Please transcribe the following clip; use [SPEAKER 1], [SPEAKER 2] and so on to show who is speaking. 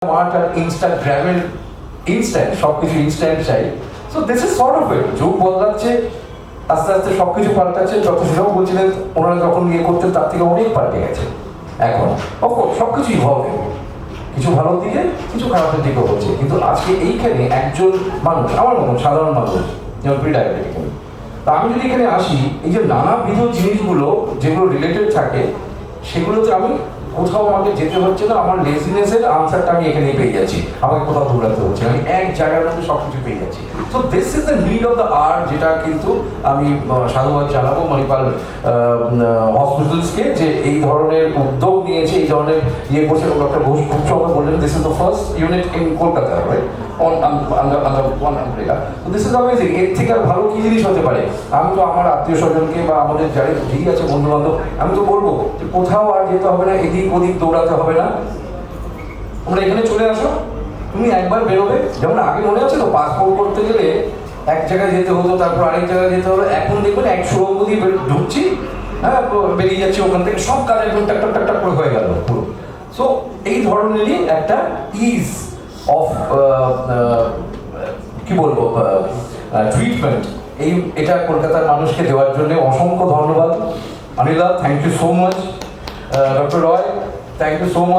[SPEAKER 1] Smart আর ইনস্টাগ্রামের instant সবকিছু instant চাই। So this is sort of it. যুগ বদলাচ্ছে, আস্তে আস্তে সবকিছু পাল্টাচ্ছে। যত সেটাও বলছিলেন ওনারা যখন ইয়ে করতেন তার থেকে অনেক পাল্টে গেছে এখন। অফকোর্স সবকিছু ইভলভিং, কিছু ভালোর দিকে কিছু খারাপের দিকেও হচ্ছে। কিন্তু আজকে এইখানে একজন মানুষ, আমার মতন সাধারণ মানুষ, যেমন প্রি ডায়াবেটিক, তা আমি যদি এখানে আসি, এই যে নানাবিধ জিনিসগুলো যেগুলো রিলেটেড থাকে সেগুলোতে আমি কোথাও আমাকে যেতে হচ্ছে না। আমার লেজিনেসের আনসারটা আমি এখানেই পেয়ে যাচ্ছি, আমাকে কোথাও দৌড়াতে হচ্ছে না, আমি এক জায়গার মধ্যে সব কিছু পেয়ে যাচ্ছি। So this is the need of the art, যেটা কিন্তু আমি সাধুবাদ জানাবো মণিপাল হসপিটালসকে যে এই ধরনের উদ্যোগ নিয়েছে, এই ধরনের ইয়ে করছে। ডক্টর ঘোষ খুব সুন্দর বললেন, this is the first unit in Kolkata, right, under one umbrella. তো দিস ইজ অ্যামেজিং। এর থেকে আর ভালো কি জিনিস হতে পারে? আমি তো আমার আত্মীয় স্বজনকে বা আমাদের যারা ঠিক আছে বন্ধু বান্ধব, আমি তো বলবো যে কোথাও আর যেতে হবে না, এদিক ওদিক দৌড়াতে হবে না, তোমরা এখানে চলে আসো। তুমি একবার বেরোবে, যেমন আগে মনে আছে তো পাসপোর্ট করতে গেলে এক জায়গায় যেতে হতো, তারপর আরেক জায়গায় যেতে হতো। এখন দেখবেন এক সুরঙ্গ দিয়ে ঢুকছি, হ্যাঁ, বেরিয়ে যাচ্ছি, ওখান থেকে সব কাজ একদম টাক টাক টাক টাক করে হয়ে গেল পুরো। সো এই ধরনেরই একটা ইজ অফ কি বলবো ট্রিটমেন্ট, এটা কলকাতার মানুষকে দেওয়ার জন্য অসংখ্য ধন্যবাদ। Anila, thank you so much. Doctor Roy, thank you so much.